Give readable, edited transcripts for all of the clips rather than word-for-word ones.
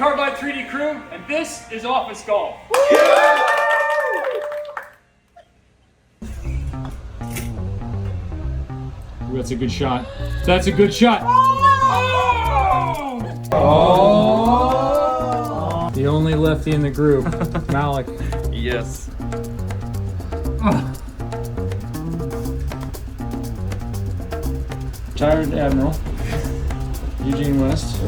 Carbide 3D crew, and this is Office Golf. Ooh, that's a good shot. That's a good shot. Oh! The only lefty in the group, Malik. Yes. Retired Admiral Eugene West.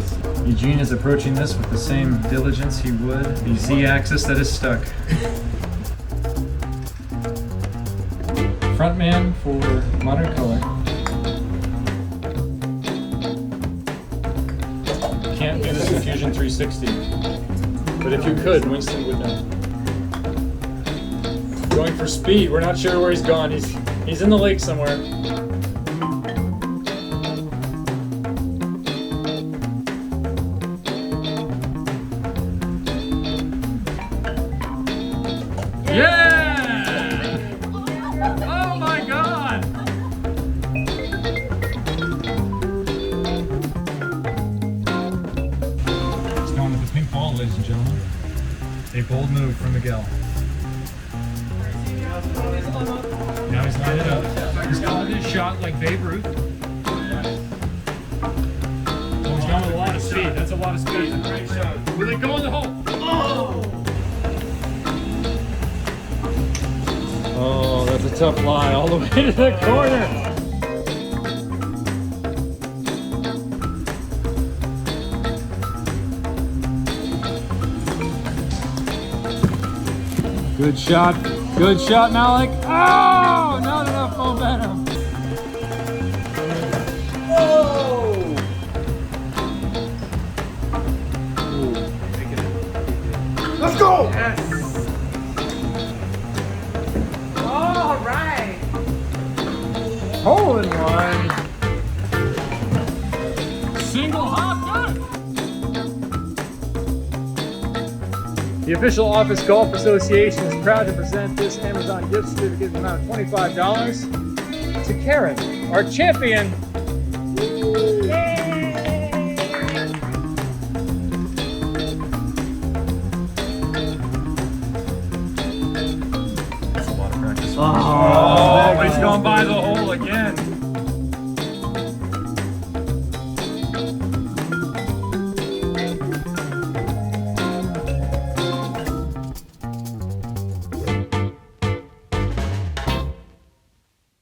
Eugene is approaching this with the same diligence he would the Z-axis that is stuck. Frontman for Modern Color. Can't do this with Fusion 360, but if you could, Winston would know. Going for speed. We're not sure where he's gone. He's in the lake somewhere. Yeah! Oh my God! He's going with the pink ball, ladies and gentlemen. A bold move from Miguel. Now he's lined it up. He's got his shot like Babe Ruth. Oh, he's going with a lot of speed. That's a lot of speed. Great shot. Will it go in the hole? Oh! Oh, that's a tough lie all the way to the corner. Good shot. Good shot, Malik. Oh, not enough momentum. Oh! Let's go! Yes. All right. Hole in one. Single hop done. The official Office Golf Association is proud to present this Amazon gift certificate in the amount of $25 to Karen, our champion. That's a lot of practice. Oh, he's going by the